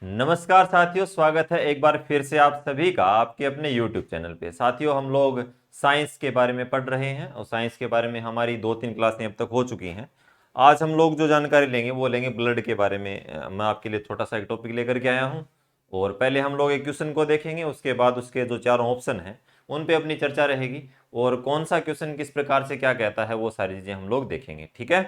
नमस्कार साथियों, स्वागत है एक बार फिर से आप सभी का आपके अपने YouTube चैनल पे। साथियों, हम लोग साइंस के बारे में पढ़ रहे हैं और साइंस के बारे में हमारी 2-3 क्लासें अब तक हो चुकी हैं। आज हम लोग जो जानकारी लेंगे वो लेंगे ब्लड के बारे में। मैं आपके लिए छोटा सा एक टॉपिक लेकर के आया हूँ और पहले हम लोग एक क्वेश्चन को देखेंगे, उसके बाद उसके जो चारों ऑप्शन हैं उन पे अपनी चर्चा रहेगी और कौन सा क्वेश्चन किस प्रकार से क्या कहता है वो सारी चीज़ें हम लोग देखेंगे। ठीक है,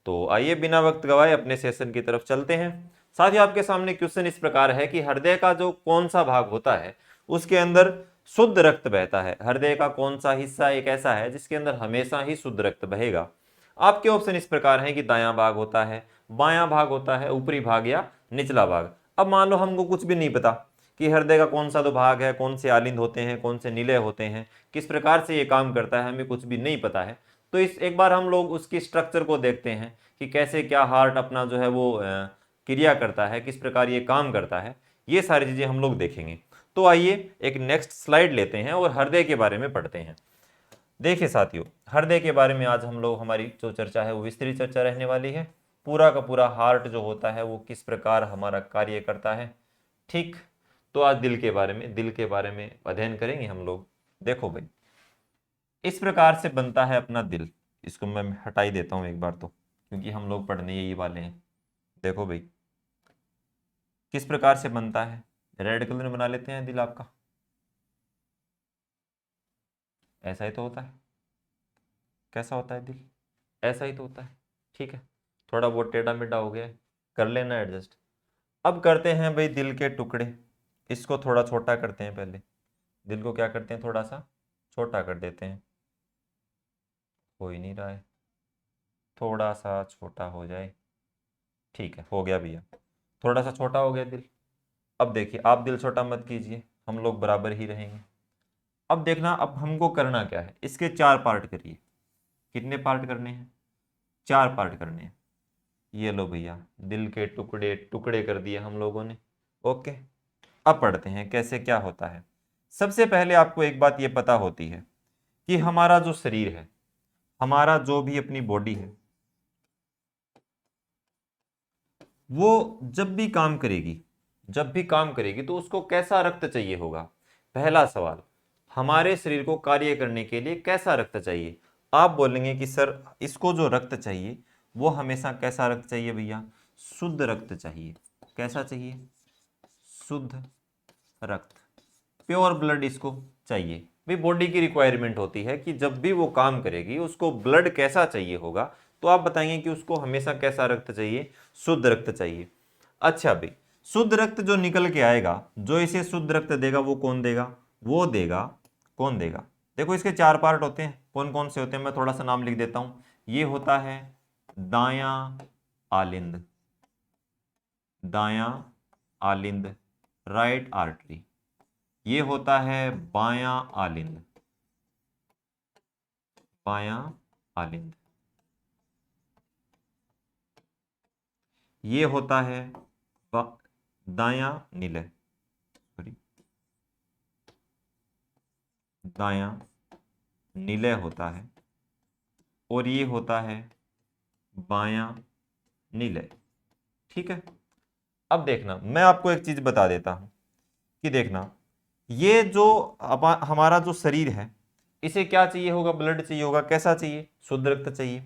तो आइए बिना वक्त गवाए अपने सेशन की तरफ चलते हैं। साथियों, आपके सामने क्वेश्चन इस प्रकार है कि हृदय का जो कौन सा भाग होता है उसके अंदर शुद्ध रक्त बहता है। हृदय का कौन सा हिस्सा एक ऐसा है जिसके अंदर हमेशा ही शुद्ध रक्त बहेगा। आपके ऑप्शन इस प्रकार हैं कि दायां भाग होता है, बायां भाग होता है, ऊपरी भाग या निचला भाग। अब मान लो हमको कुछ भी नहीं पता कि हृदय का कौन सा तो भाग है, कौन से आलिंद होते हैं, कौन से निलय होते हैं, किस प्रकार से ये काम करता है, हमें कुछ भी नहीं पता है। तो इस एक बार हम लोग उसकी स्ट्रक्चर को देखते हैं कि कैसे क्या हार्ट अपना जो है वो क्रिया करता है, किस प्रकार ये काम करता है, ये सारी चीजें हम लोग देखेंगे। तो आइए एक नेक्स्ट स्लाइड लेते हैं और हृदय के बारे में पढ़ते हैं। देखिए साथियों, हृदय के बारे में आज हम लोग हमारी जो चर्चा है वो विस्तृत चर्चा रहने वाली है। पूरा का पूरा हार्ट जो होता है वो किस प्रकार हमारा कार्य करता है। ठीक, तो आज दिल के बारे में अध्ययन करेंगे हम लोग। देखो भाई, इस प्रकार से बनता है अपना दिल। इसको मैं हटा ही देता हूं एक बार तो, क्योंकि हम लोग पढ़ने यही वाले हैं। देखो भाई, किस प्रकार से बनता है। रेड कलर में बना लेते हैं दिल आपका। ऐसा ही तो होता है। कैसा होता है दिल? ऐसा ही तो होता है। ठीक है, थोड़ा बहुत टेढ़ा मेढ़ा हो गया है, कर लेना एडजस्ट। अब करते हैं भाई दिल के टुकड़े। इसको थोड़ा छोटा करते हैं पहले। दिल को क्या करते हैं, थोड़ा सा छोटा कर देते हैं। हो ही नहीं रहा है, थोड़ा सा छोटा हो जाए। ठीक है, हो गया भैया, थोड़ा सा छोटा हो गया दिल। अब देखिए, आप दिल छोटा मत कीजिए, हम लोग बराबर ही रहेंगे। अब देखना, अब हमको करना क्या है, इसके 4 पार्ट करिए। कितने पार्ट करने हैं? 4 पार्ट करने हैं। ये लो भैया, दिल के टुकड़े टुकड़े कर दिए हम लोगों ने। ओके, अब पढ़ते हैं कैसे क्या होता है। सबसे पहले आपको एक बात ये पता होती है कि हमारा जो शरीर है, हमारा जो भी अपनी बॉडी है, वो जब भी काम करेगी तो उसको कैसा रक्त चाहिए होगा। पहला सवाल, हमारे शरीर को कार्य करने के लिए कैसा रक्त चाहिए। आप बोलेंगे कि सर इसको जो रक्त चाहिए वो हमेशा कैसा रक्त चाहिए भैया? शुद्ध रक्त चाहिए। कैसा चाहिए? शुद्ध रक्त, प्योर ब्लड इसको चाहिए। भाई, बॉडी की रिक्वायरमेंट होती है कि जब भी वो काम करेगी उसको ब्लड कैसा चाहिए होगा। तो आप बताएंगे कि उसको हमेशा कैसा रक्त चाहिए? शुद्ध रक्त चाहिए। अच्छा भाई, शुद्ध रक्त जो निकल के आएगा, जो इसे शुद्ध रक्त देगा वो कौन देगा? वो देगा, कौन देगा? देखो, इसके 4 पार्ट होते हैं। कौन कौन से होते हैं, मैं थोड़ा सा नाम लिख देता हूं। ये होता है दायां आलिंद, दायां आलिंद, राइट आर्टरी। ये होता है बायां आलिंद, बायां आलिंद। ये होता है दायां निलय, सॉरी, दायां निलय होता है। और ये होता है बायां निलय। ठीक है, अब देखना, मैं आपको एक चीज बता देता हूं कि देखना, ये जो हमारा जो शरीर है, इसे क्या चाहिए होगा? ब्लड चाहिए होगा। कैसा चाहिए? शुद्ध रक्त चाहिए।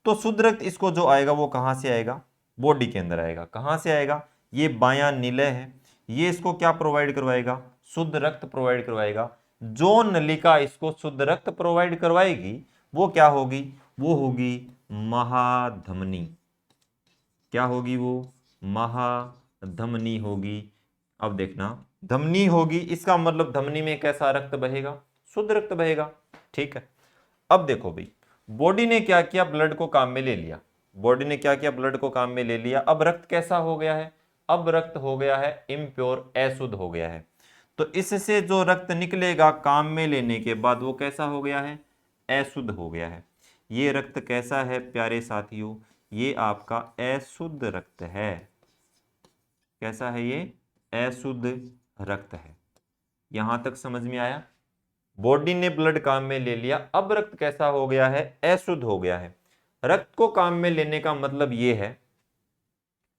तो शुद्ध रक्त इसको जो आएगा वो कहां से आएगा? बॉडी के अंदर आएगा। कहां से आएगा? ये बायां निलय है, ये इसको क्या प्रोवाइड करवाएगा? शुद्ध रक्त प्रोवाइड करवाएगा। जो नलिका इसको शुद्ध रक्त प्रोवाइड करवाएगी वो क्या होगी? वो होगी महाधमनी। क्या होगी वो? महाधमनी होगी। अब देखना, धमनी होगी, इसका मतलब धमनी में कैसा रक्त बहेगा? शुद्ध रक्त बहेगा। ठीक है, अब देखो भाई, बॉडी ने क्या किया? ब्लड को काम में ले लिया। बॉडी ने क्या किया? ब्लड को काम में ले लिया। अब रक्त कैसा हो गया है? अब रक्त हो गया है इम्प्योर, अशुद्ध हो गया है। तो इससे जो रक्त निकलेगा काम में लेने के बाद वो कैसा हो गया है? अशुद्ध हो गया है। ये रक्त कैसा है प्यारे साथियों? ये आपका अशुद्ध रक्त है। कैसा है ये? अशुद्ध रक्त है। यहां तक समझ में आया? बॉडी ने ब्लड काम में ले लिया, अब रक्त कैसा हो गया है? अशुद्ध हो गया है। रक्त को काम में लेने का मतलब ये है,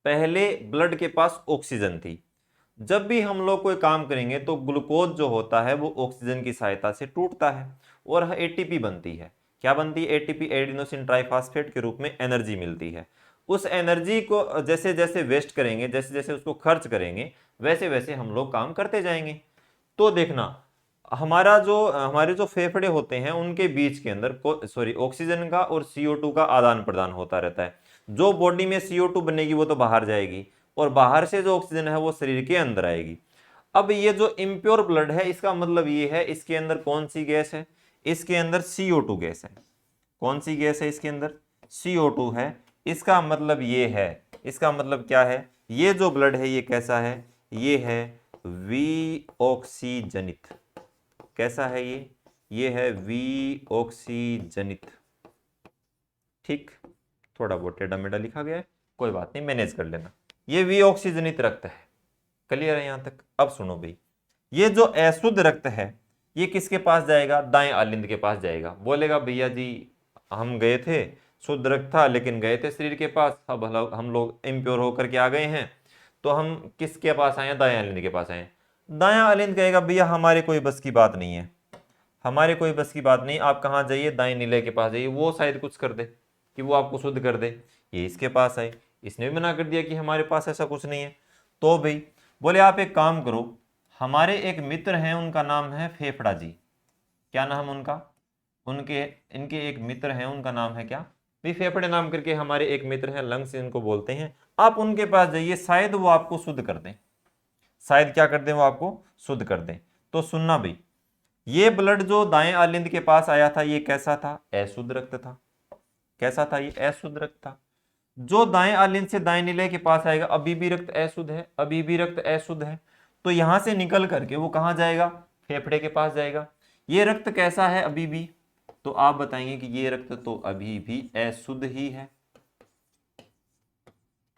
पहले ब्लड के पास ऑक्सीजन थी, जब भी हम लोग कोई काम करेंगे तो ग्लूकोज जो होता है वो ऑक्सीजन की सहायता से टूटता है और एटीपी बनती है। क्या बनती है? एटीपी, एडिनोसिन ट्राइफॉस्फेट के रूप में एनर्जी मिलती है। उस एनर्जी को जैसे जैसे वेस्ट करेंगे, जैसे जैसे उसको खर्च करेंगे, वैसे वैसे हम लोग काम करते जाएंगे। तो देखना, हमारे जो फेफड़े होते हैं उनके बीच के अंदर ऑक्सीजन का और CO2 का आदान प्रदान होता रहता है। जो बॉडी में CO2 बनेगी वो तो बाहर जाएगी, और बाहर से जो ऑक्सीजन है वो शरीर के अंदर आएगी। अब ये जो इम्प्योर ब्लड है, इसका मतलब ये है इसके अंदर कौन सी गैस है? इसके अंदर CO2 गैस है। कौन सी गैस है इसके अंदर? CO2 है। इसका मतलब ये है, इसका मतलब क्या है? ये जो ब्लड है ये कैसा है? ये है विऑक्सीजनित। कैसा है ये है विऑक्सीजनित। ठीक, थोड़ा बहुत टेढ़ा मेढ़ा लिखा गया है, कोई बात नहीं, मैनेज कर लेना। ये विऑक्सीजनित रक्त है। क्लियर है यहां तक? अब सुनो भाई, ये जो अशुद्ध रक्त है ये किसके पास जाएगा? दाएं आलिंद के पास जाएगा। बोलेगा भैया जी हम गए थे, शुद्ध रक्त था लेकिन गए थे शरीर के पास, अब हम लोग इम्प्योर होकर के आ गए हैं, तो हम किसके पास आए? दाएं आलिंद के पास आए। दायां आलिंद कहेगा भैया हमारे कोई बस की बात नहीं है, हमारे कोई बस की बात नहीं, आप कहाँ जाइए? दाएं नीले के पास जाइए, वो शायद कुछ कर दे कि वो आपको शुद्ध कर दे। ये इसके पास आए, इसने भी मना कर दिया कि हमारे पास ऐसा कुछ नहीं है। तो भाई बोले आप एक काम करो, हमारे एक मित्र हैं उनका नाम है फेफड़ा जी। क्या नाम उनका? उनके इनके एक मित्र हैं, उनका नाम है क्या भाई? फेफड़े नाम करके हमारे एक मित्र हैं, लंग्स इनको बोलते हैं। आप उनके पास जाइए, शायद वो आपको शुद्ध कर दें, शायद क्या कर दें? वो आपको शुद्ध कर दें। तो सुनना भाई, ये ब्लड जो दाएं आलिंद के पास आया था ये कैसा था? अशुद्ध रक्त था। कैसा था? ये अशुद्ध रक्त था। जो दाएं आलिंद से दाएं निलय के पास आएगा, अभी भी रक्त अशुद्ध है, अभी भी रक्त अशुद्ध है, तो यहां से निकल करके वो कहां जाएगा? फेफड़े के पास जाएगा। ये रक्त कैसा है अभी भी? तो आप बताएंगे कि ये रक्त तो अभी भी अशुद्ध ही है।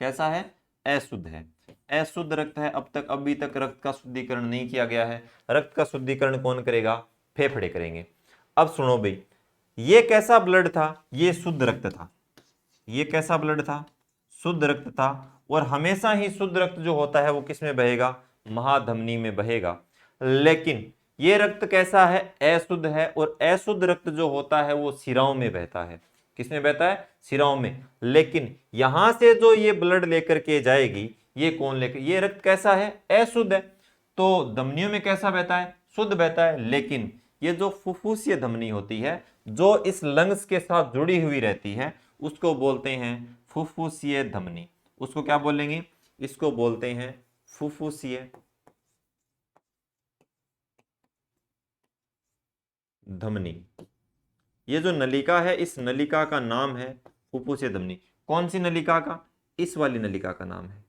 कैसा है? अशुद्ध है। अशुद्ध रक्त है, अभी तक रक्त का शुद्धिकरण नहीं किया गया है। रक्त का शुद्धिकरण कौन करेगा? फेफड़े करेंगे। अब सुनो भाई, ये कैसा ब्लड था? ये शुद्ध रक्त था। ये कैसा ब्लड था? शुद्ध रक्त था। और हमेशा ही शुद्ध रक्त जो होता है वो किस में बहेगा? महाधमनी में बहेगा। लेकिन ये रक्त कैसा है? अशुद्ध है, और अशुद्ध रक्त जो होता है वो शिराओं में बहता है। किसमें बहता है? शिराओं में। लेकिन यहां से जो ये ब्लड लेकर के जाएगी, ये कौन लेकर? ये रक्त कैसा है? अशुद्ध है। तो धमनियों में कैसा बहता है? शुद्ध बहता है। लेकिन ये जो फुफ्फुसीय धमनी होती है, जो इस लंग्स के साथ जुड़ी हुई रहती है, उसको बोलते हैं फुफ्फुसीय धमनी। उसको क्या बोलेंगे? इसको बोलते हैं फुफ्फुसीय धमनी। ये जो नलिका है, इस नलिका का नाम है फुफ्फुसीय धमनी। कौन सी नलिका का? इस वाली नलिका का नाम है।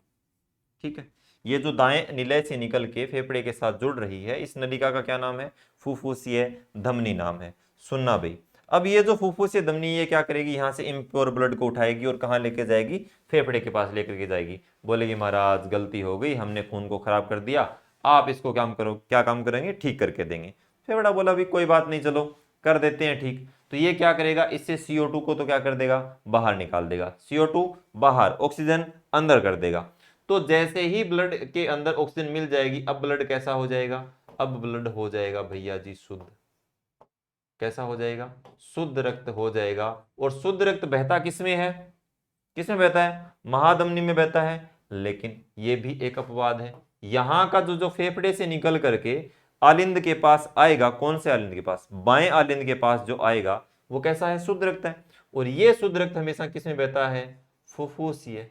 ठीक है, ये जो दाएं निलय से निकल के फेफड़े के साथ जुड़ रही है, इस नलिका का क्या नाम है? फुफ्फुसीय धमनी नाम है। सुनना भाई, अब ये जो फुफ्फुसीय धमनी ये क्या करेगी? यहाँ से इम्प्योर ब्लड को उठाएगी और कहाँ लेके जाएगी? फेफड़े के पास लेकर के जाएगी। बोलेगी महाराज गलती हो गई, हमने खून को खराब कर दिया, आप इसको काम करो। क्या काम करेंगे? ठीक करके देंगे। फेफड़ा बोला भी कोई बात नहीं, चलो कर देते हैं ठीक। तो ये क्या करेगा? इससे CO2 को तो क्या कर देगा? बाहर निकाल देगा। CO2 बाहर, ऑक्सीजन अंदर कर देगा। तो जैसे ही ब्लड के अंदर ऑक्सीजन मिल जाएगी, अब ब्लड कैसा हो जाएगा? अब ब्लड हो जाएगा भैया जी शुद्ध। कैसा हो जाएगा? शुद्ध रक्त हो जाएगा। और शुद्ध रक्त बहता किसमें है? किसमें बहता है? महाधमनी में बहता है। लेकिन ये भी एक अपवाद है, यहां का जो जो फेफड़े से निकल करके आलिंद के पास आएगा, कौन से आलिंद के पास? बाएं आलिंद के पास जो आएगा वो कैसा है? शुद्ध रक्त है। और ये शुद्ध रक्त हमेशा किसमें बहता है? फुफ्फुसीय,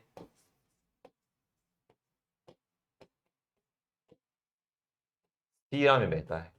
शीरा में बहता है।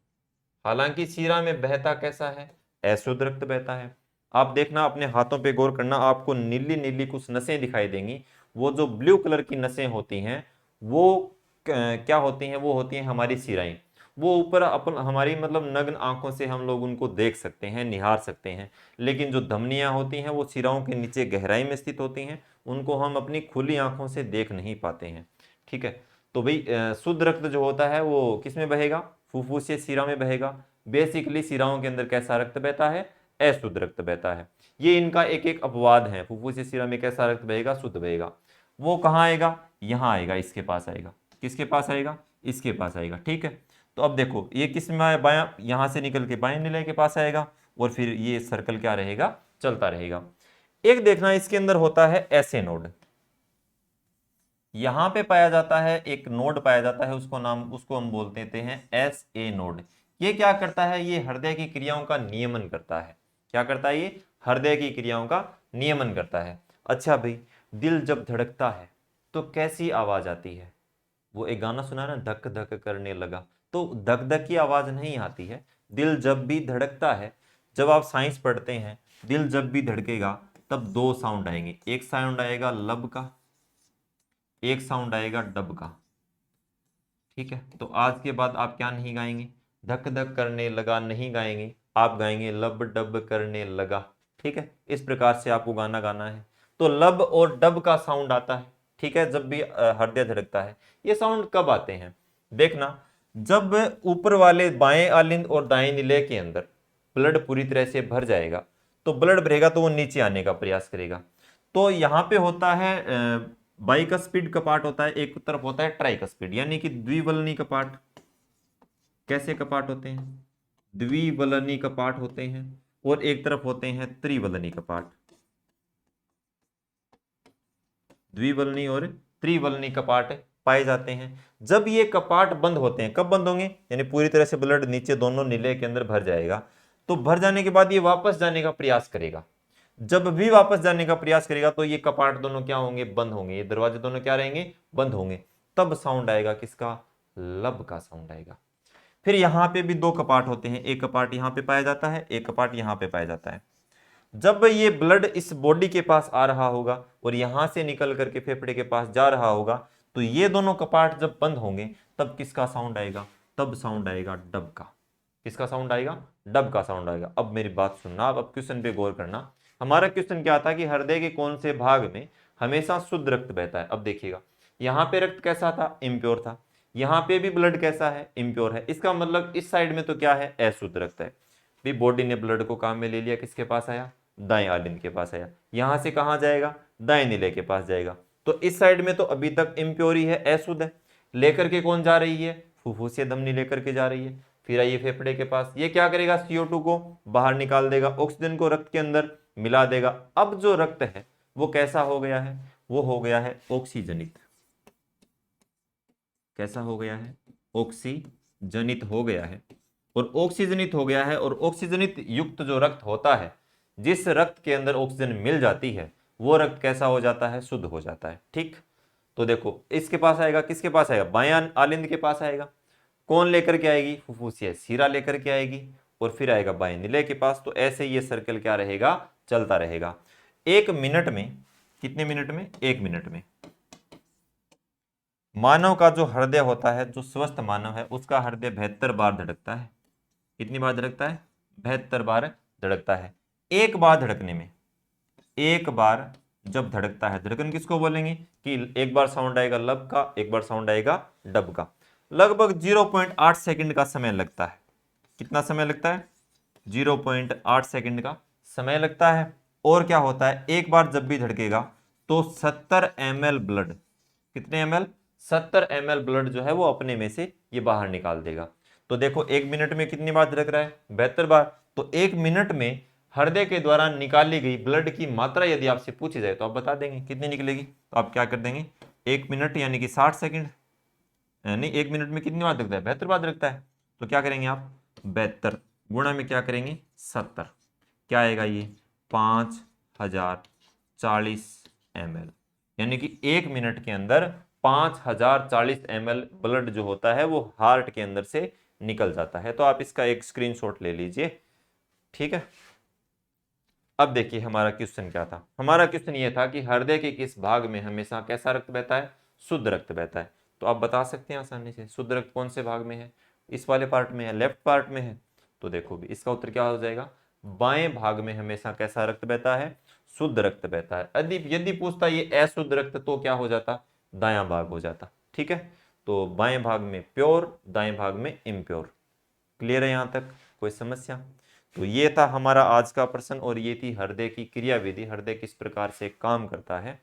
हालांकि शीरा में बहता कैसा है? अशुद्ध रक्त बहता है। आप देखना, अपने हाथों पे गौर करना, आपको नीली नीली कुछ नसें दिखाई देंगी। वो जो ब्लू कलर की नसें होती हैं वो क्या होती हैं? वो होती हैं हमारी शिराएं। वो ऊपर अपन हमारी मतलब नग्न आंखों से हम लोग उनको देख सकते हैं, निहार सकते हैं। लेकिन जो धमनियां होती हैं वो शिराओं के नीचे गहराई में स्थित होती हैं, उनको हम अपनी खुली आंखों से देख नहीं पाते हैं। ठीक है, तो भाई शुद्ध रक्त जो होता है वो किस में बहेगा? फुफ्फुसीय शिरा में बहेगा। बेसिकली शिराओं के अंदर कैसा रक्त बहता है? अशुद्ध रक्त बहता है। ये इनका एक एक अपवाद है। फुफ्फुसीय शिरा में कैसा रक्त बहेगा? शुद्ध बहेगा। वो कहाँ आएगा? यहाँ आएगा, इसके पास आएगा। किसके पास आएगा? इसके पास आएगा। ठीक है, तो अब देखो ये किस में आया, बायां, यहां से निकल के बाएं निलय के पास आएगा और फिर ये सर्कल क्या रहेगा, चलता रहेगा। एक देखना इसके अंदर होता है ऐसे नोड, यहां पे पाया जाता है एक नोड पाया जाता है, उसको हम बोल देते हैं एस ए नोड। ये क्या करता है, ये हृदय की क्रियाओं का नियमन करता है। क्या करता है, ये हृदय की क्रियाओं का नियमन करता है। अच्छा भाई, दिल जब धड़कता है तो कैसी आवाज आती है, वो एक गाना सुना ना, धक धक करने लगा, तो धक धक की आवाज नहीं आती है। दिल जब भी धड़कता है, जब आप साइंस पढ़ते हैं, दिल जब भी धड़केगा तब दो साउंड आएंगे, एक साउंड आएगा लब का, एक साउंड आएगा डब का। ठीक है, तो आज के बाद आप क्या नहीं गाएंगे, धक धक करने लगा नहीं गाएंगे, आप गाएंगे लब डब करने लगा। ठीक है, इस प्रकार से आपको गाना गाना है। तो लब और डब का साउंड आता है, ठीक है, जब भी हृदय धड़कता है। ये साउंड कब आते हैं, देखना, जब ऊपर वाले बाएं आलिंद और दाएं निलय के अंदर ब्लड पूरी तरह से भर जाएगा, तो ब्लड भरेगा तो वो नीचे आने का प्रयास करेगा। तो यहाँ पे होता है बाइकस्पिड कपाट होता है, एक तरफ होता है ट्राइकस्पिड, यानी कि द्विवलनी कपाट। कैसे कपाट होते हैं, द्विवलनी कपाट होते हैं, और एक तरफ होते हैं त्रिवलनी कपाट। द्विवलनी और त्रिवलनी कपाट पाए जाते हैं। जब ये कपाट बंद होते हैं, कब बंद होंगे, यानी पूरी तरह से ब्लड नीचे दोनों निलय के अंदर भर जाएगा, तो भर जाने के बाद ये वापस जाने का प्रयास करेगा। जब भी वापस जाने का प्रयास करेगा तो ये कपाट दोनों क्या होंगे, बंद होंगे, ये दरवाजे दोनों क्या रहेंगे, बंद होंगे। तब साउंड आएगा किसका, लब का साउंड आएगा। फिर यहां पे भी दो कपाट होते हैं, एक कपाट यहां पे पाया जाता है, एक कपाट यहां पे पाया जाता है। जब ये ब्लड इस बॉडी के पास आ रहा होगा और यहां से निकल करके फेफड़े के पास जा रहा होगा, तो ये दोनों कपाट जब बंद होंगे तब किसका साउंड आएगा, तब साउंड आएगा डब का। किसका साउंड आएगा, डब का साउंड आएगा। अब मेरी बात सुनना, अब क्वेश्चन पे गौर करना। हमारा क्वेश्चन क्या था कि हृदय के कौन से भाग में हमेशा शुद्ध रक्त बहता है। अब देखिएगा, यहाँ पे रक्त कैसा था, इम्प्योर था, यहाँ पे भी ब्लड कैसा है, इम्प्योर है। इसका मतलब इस साइड में तो क्या है, अशुद्ध रक्त है। भी बॉडी ने ब्लड को काम में ले लिया, किसके पास आया, दाएं आलिंद के पास आया। यहां से कहां जाएगा, दाएं निलय के पास जाएगा। तो इस साइड में तो अभी तक इम्प्योर ही है, अशुद्ध है। लेकर के कौन जा रही है, फुफ्फुसीय धमनी लेकर के जा रही है। फिर आइए फेफड़े के पास, ये क्या करेगा, CO2 को बाहर निकाल देगा, ऑक्सीजन को रक्त के अंदर मिला देगा। अब जो रक्त है वो कैसा हो गया है, वो हो गया है ऑक्सीजनित। कैसा हो गया है, ऑक्सीजनित हो गया है। और ऑक्सीजनित हो गया है, और ऑक्सीजनित युक्त जो रक्त होता है, जिस रक्त के अंदर ऑक्सीजन मिल जाती है, वो रक्त कैसा हो जाता है, शुद्ध हो जाता है। ठीक, तो देखो इसके पास आएगा, किसके पास आएगा, बायां आलिंद के पास आएगा। कौन लेकर के आएगी, फुफ्फुसिया सीरा लेकर के आएगी, और फिर आएगा बाएं निलय के पास। तो ऐसे ये सर्कल क्या रहेगा, चलता रहेगा। 1 मिनट में, कितने मिनट में, 1 मिनट में मानव का जो हृदय होता है, जो स्वस्थ मानव है, उसका हृदय 72 बार धड़कता है। कितनी बार धड़कता है, 72 बार धड़कता है। एक बार धड़कने में, एक बार जब धड़कता है, धड़कन किसको बोलेंगे कि एक बार साउंड आएगा लब का, एक बार साउंड आएगा डब का। लगभग 0.8 सेकंड का समय लगता है। कितना समय लगता है, 0.8 सेकंड का समय लगता है। और क्या होता है, एक बार जब भी धड़केगा तो 70 ml ब्लड, कितने ml, 70 ml ब्लड जो है वो अपने में से ये बाहर निकाल देगा। तो देखो 1 मिनट में कितनी बार धड़क रहा है, 72 बार। तो 1 मिनट में हृदय के द्वारा निकाली गई ब्लड की मात्रा यदि आपसे पूछी जाए तो आप बता देंगे कितनी निकलेगी। तो आप क्या कर देंगे, 1 मिनट यानी कि 60 सेकंड, यानी 1 मिनट में कितनी बार धड़कता है, 72 बार धड़कता है। तो क्या करेंगे आप, 72 गुणा में क्या करेंगे, 70, क्या आएगा ये, 5040 ml, यानी कि 1 मिनट के अंदर 5040 ml ब्लड जो होता है वो हार्ट के अंदर से निकल जाता है। तो आप इसका एक स्क्रीनशॉट ले लीजिए। ठीक है, अब देखिए हमारा क्वेश्चन क्या था। हमारा क्वेश्चन ये था कि हृदय के किस भाग में हमेशा कैसा रक्त बहता है, शुद्ध रक्त बहता है। तो आप बता सकते हैं आसानी से, शुद्ध रक्त कौन से भाग में है, इस वाले पार्ट में है, लेफ्ट पार्ट में है। तो देखो भी इसका उत्तर क्या हो जाएगा, बाएं भाग में हमेशा कैसा रक्त बहता है, शुद्ध रक्त बहता है। यदि पूछता ये अशुद्ध रक्त तो क्या हो जाता, दायां भाग हो जाता। ठीक है, तो बाएं भाग में प्योर, दाएं भाग में इम्प्योर। क्लियर है यहां तक, कोई समस्या। तो ये था हमारा आज का प्रश्न, और ये थी हृदय की क्रियाविधि, हृदय किस प्रकार से काम करता है।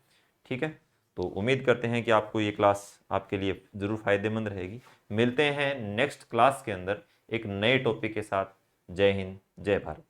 ठीक है, तो उम्मीद करते हैं कि आपको ये क्लास आपके लिए ज़रूर फायदेमंद रहेगी। मिलते हैं नेक्स्ट क्लास के अंदर एक नए टॉपिक के साथ। जय हिंद, जय भारत।